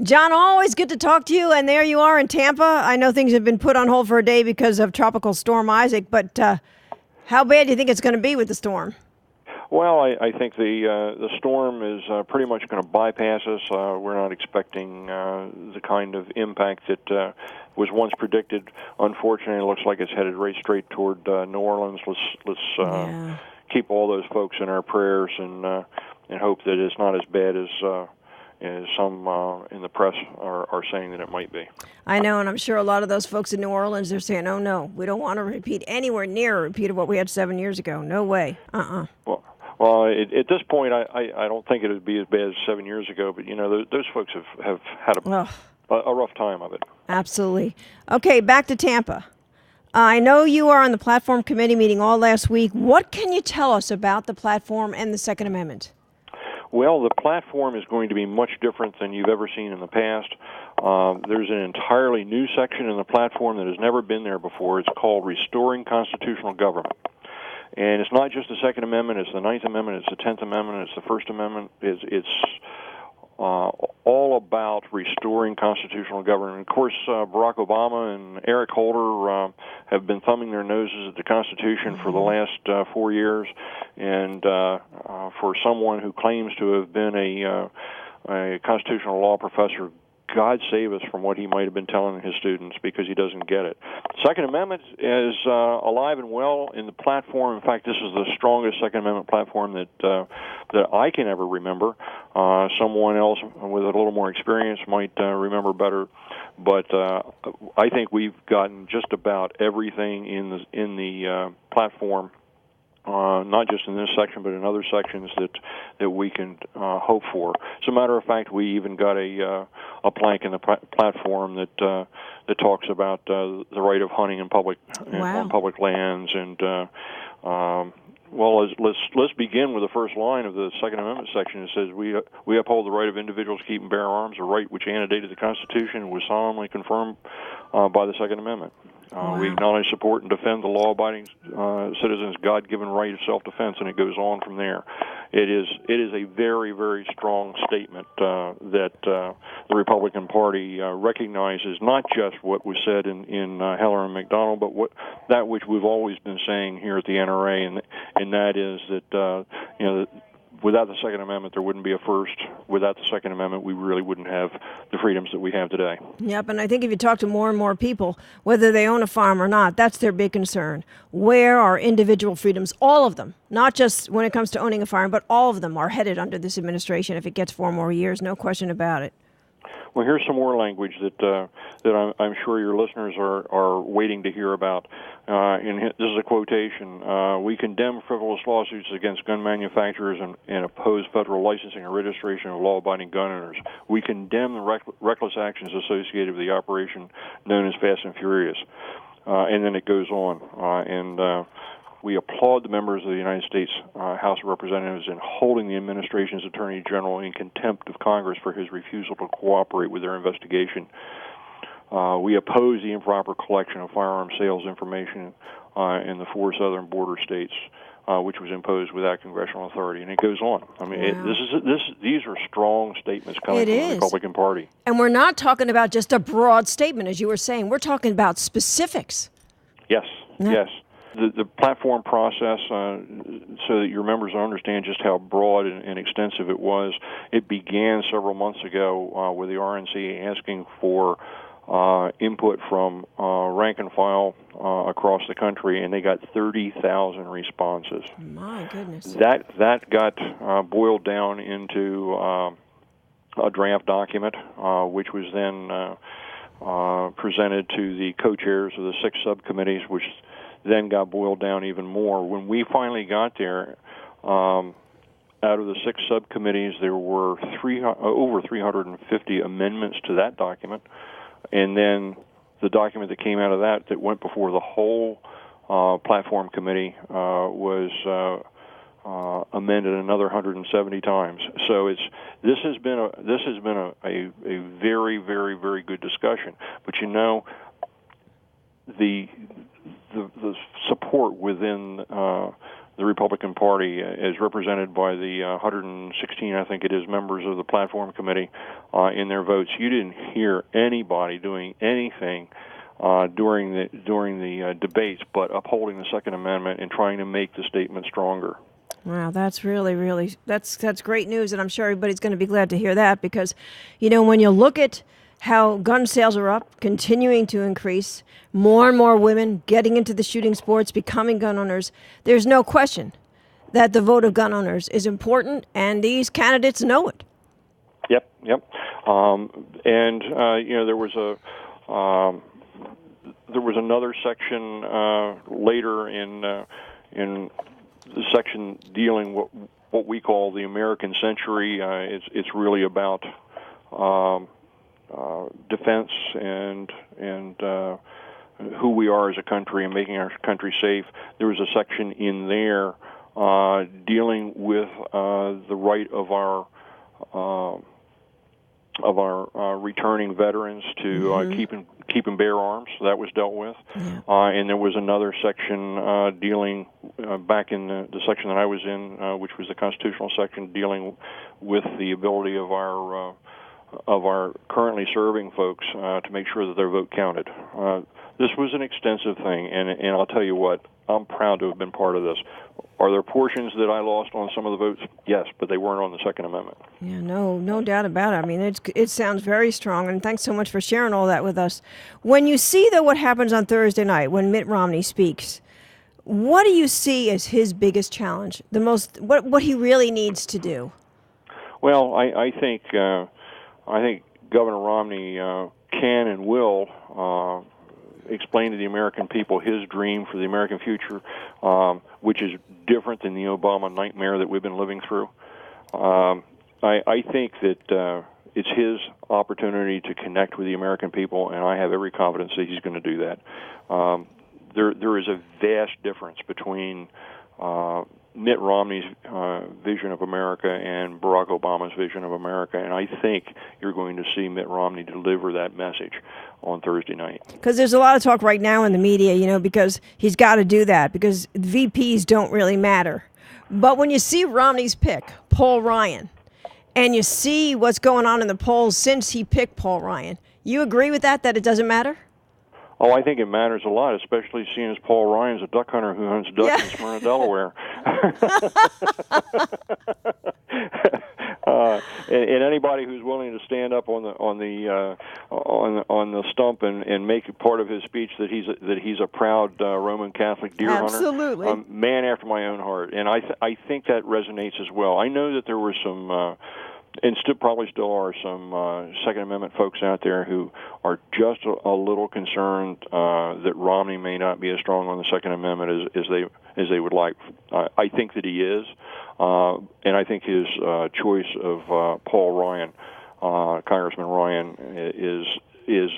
John, always good to talk to you. And there you are in Tampa. I know things have been put on hold for a day because of Tropical Storm Isaac, but how bad do you think it's going to be with the storm? Well, I think the storm is pretty much going to bypass us. We're not expecting the kind of impact that was once predicted. Unfortunately, it looks like it's headed right straight toward New Orleans. Let's keep all those folks in our prayers and hope that it's not as bad as some in the press are saying that it might be. I know, and I'm sure a lot of those folks in New Orleans are saying, "Oh no, we don't want to repeat anywhere near a repeat of what we had 7 years ago. No way." Well, at this point, I don't think it would be as bad as 7 years ago. But those folks have had a rough time of it. Absolutely. Okay, back to Tampa. I know you are on the platform committee meeting all last week. What can you tell us about the platform and the Second Amendment? Well, the platform is going to be much different than you've ever seen in the past. There's an entirely new section in the platform that has never been there before. It's called Restoring Constitutional Government. And it's not just the Second Amendment, it's the Ninth Amendment, it's the 10th Amendment, it's the First Amendment. It's all about restoring constitutional government. Of course, Barack Obama and Eric Holder have been thumbing their noses at the Constitution for the last 4 years, and for someone who claims to have been a constitutional law professor, God save us from what he might have been telling his students, because he doesn't get it. Second Amendment is alive and well in the platform. In fact, this is the strongest Second Amendment platform that I can ever remember. Someone else with a little more experience might remember better, but I think we've gotten just about everything in the platform. Not just in this section, but in other sections that we can hope for. As a matter of fact, we even got a plank in the platform that talks about the right of hunting in on public lands. And well, let's begin with the first line of the Second Amendment section. It says, "We uphold the right of individuals to keep and bear arms, a right which antedated the Constitution and was solemnly confirmed by the Second Amendment. We acknowledge, support, and defend the law-abiding citizens' God-given right of self-defense," and it goes on from there. It is a very, very strong statement that the Republican Party recognizes not just what was said in Heller and McDonald, but that which we've always been saying here at the NRA, and that is that without the Second Amendment, there wouldn't be a first. Without the Second Amendment, we really wouldn't have the freedoms that we have today. Yep, and I think if you talk to more and more people, whether they own a farm or not, that's their big concern. Where are individual freedoms? All of them, not just when it comes to owning a farm, but all of them are headed under this administration if it gets 4 more years, no question about it. Well, here's some more language that I'm sure your listeners are waiting to hear about. And this is a quotation. "We condemn frivolous lawsuits against gun manufacturers and oppose federal licensing or registration of law-abiding gun owners. We condemn the reckless actions associated with the operation known as Fast and Furious." And then it goes on. We applaud the members of the United States House of Representatives in holding the administration's Attorney General in contempt of Congress for his refusal to cooperate with their investigation. We oppose the improper collection of firearm sales information in the 4 southern border states, which was imposed without congressional authority. And it goes on. I mean, these are strong statements coming from the Republican Party. And we're not talking about just a broad statement, as you were saying. We're talking about specifics. Yes, yes. The platform process, so that your members understand just how broad and extensive it was, it began several months ago with the RNC asking for input from rank and file across the country, and they got 30,000 responses. My goodness. That got boiled down into a draft document, which was then presented to the co-chairs of the 6 subcommittees, which then got boiled down even more. When we finally got there, out of the 6 subcommittees, there were over 350 amendments to that document, and then the document that came out of that went before the whole platform committee was amended another 170 times. So this has been a very, very, very good discussion. But the support within the Republican Party, as represented by the 116, I think it is, members of the platform committee in their votes. You didn't hear anybody doing anything during the debates but upholding the Second Amendment and trying to make the statement stronger. Wow, that's really that's great news, and I'm sure everybody's going to be glad to hear that, because, when you look at how gun sales are up, continuing to increase, more and more women getting into the shooting sports, becoming gun owners, there's no question that the vote of gun owners is important, and these candidates know it. Yep. There was another section later in the section dealing what we call the American century. It's really about defense and who we are as a country and making our country safe. There was a section in there dealing with the right of our returning veterans to keep and bear arms. That was dealt with. Yeah. And there was another section dealing back in the section that I was in, which was the constitutional section, dealing with the ability of our currently serving folks to make sure that their vote counted. This was an extensive thing, and I'll tell you what, I'm proud to have been part of this. Are there portions that I lost on some of the votes? Yes, but they weren't on the Second Amendment. Yeah, no doubt about it. I mean, it sounds very strong, and thanks so much for sharing all that with us. When you see, though, what happens on Thursday night when Mitt Romney speaks, what do you see as his biggest challenge? What he really needs to do? Well, I think Governor Romney can and will explain to the American people his dream for the American future, which is different than the Obama nightmare that we've been living through. I think that it's his opportunity to connect with the American people, and I have every confidence that he's going to do that. There is a vast difference between Mitt Romney's vision of America and Barack Obama's vision of America, and I think you're going to see Mitt Romney deliver that message on Thursday night. Because there's a lot of talk right now in the media, because he's got to do that, because VPs don't really matter. But when you see Romney's pick, Paul Ryan, and you see what's going on in the polls since he picked Paul Ryan, you agree with that it doesn't matter? Oh, I think it matters a lot, especially seeing as Paul Ryan's a duck hunter who hunts ducks in Smyrna, Delaware. And anybody who's willing to stand up on the stump and make it part of his speech that he's a proud Roman Catholic deer hunter, man after my own heart, and I think that resonates as well. I know that there were some. And probably still are some Second Amendment folks out there who are just a little concerned that Romney may not be as strong on the Second Amendment as they would like. I think that he is, and I think his choice of Paul Ryan, Congressman Ryan, is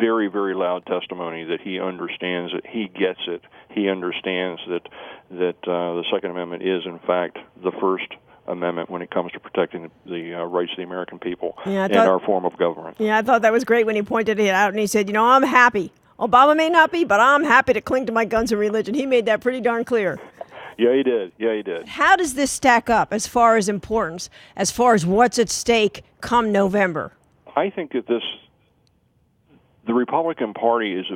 very, very loud testimony that he understands it, he gets it, he understands that the Second Amendment is in fact the First Amendment when it comes to protecting the rights of the American people and our form of government. Yeah, I thought that was great when he pointed it out and he said, I'm happy. Obama may not be, but I'm happy to cling to my guns and religion. He made that pretty darn clear. Yeah, he did. How does this stack up as far as importance, as far as what's at stake come November? I think that the Republican Party is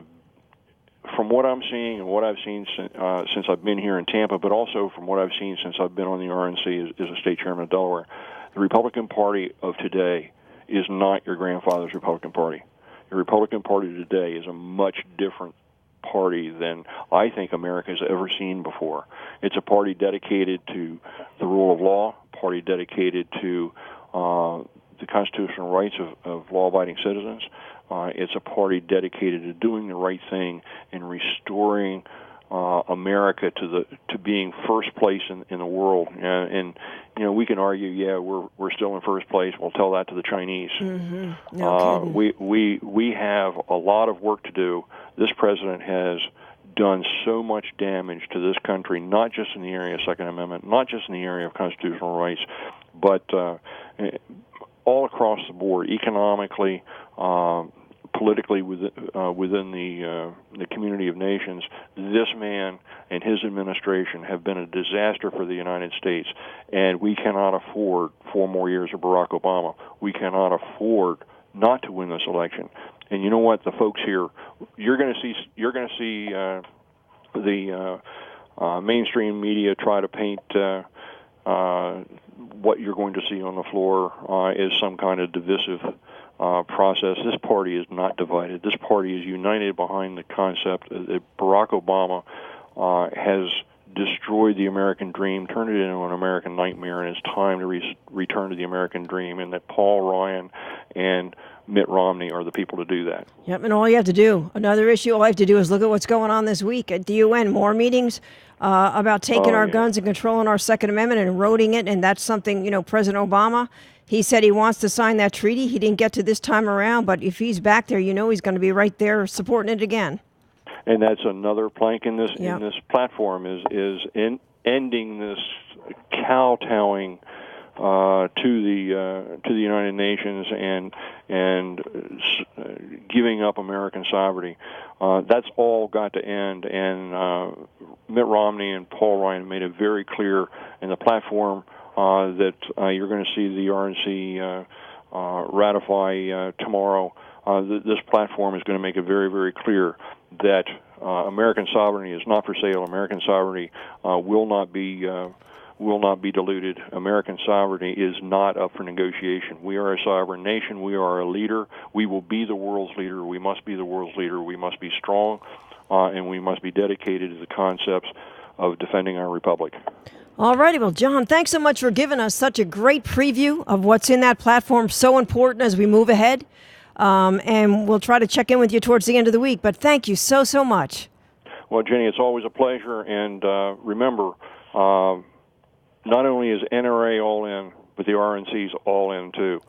from what I'm seeing and what I've seen since I've been here in Tampa, but also from what I've seen since I've been on the RNC as a state chairman of Delaware, the Republican Party of today is not your grandfather's Republican Party. The Republican Party today is a much different party than I think America has ever seen before. It's a party dedicated to the rule of law, party dedicated to the constitutional rights of law-abiding citizens. It's a party dedicated to doing the right thing and restoring America to being first place in the world. And we can argue, we're still in first place. We'll tell that to the Chinese. Mm-hmm. No kidding. We have a lot of work to do. This president has done so much damage to this country, not just in the area of Second Amendment, not just in the area of constitutional rights, but all across the board, economically, politically within the community of nations. This man and his administration have been a disaster for the United States, and we cannot afford 4 more years of Barack Obama. We cannot afford not to win this election. And you know what, the folks here, you're going to see the mainstream media try to paint what you're going to see on the floor is some kind of divisive process. This party is not divided. This party is united behind the concept that Barack Obama has destroyed the American dream, turned it into an American nightmare, and it's time to return to the American dream, and that Paul Ryan and Mitt Romney are the people to do that. Yep, and all you have to do, another issue, all you have to do is look at what's going on this week at the UN. More meetings about taking our guns and controlling our Second Amendment and eroding it, and that's something, President Obama, he said he wants to sign that treaty. He didn't get to this time around, but if he's back there, he's going to be right there supporting it again. And that's another plank in this in this platform is in ending this kowtowing to the United Nations and giving up American sovereignty. That's all got to end. And Mitt Romney and Paul Ryan made it very clear in the platform that you're going to see the RNC ratify tomorrow. This platform is going to make it very, very clear that American sovereignty is not for sale. American sovereignty will not be diluted. American sovereignty is not up for negotiation. We are a sovereign nation. We are a leader. We will be the world's leader. We must be the world's leader. We must be strong, and we must be dedicated to the concepts of defending our republic. All righty. Well, John, thanks so much for giving us such a great preview of what's in that platform. So important as we move ahead. And we'll try to check in with you towards the end of the week. But thank you so much. Well, Jenny, it's always a pleasure. And remember, not only is NRA all in, but the RNC's all in, too.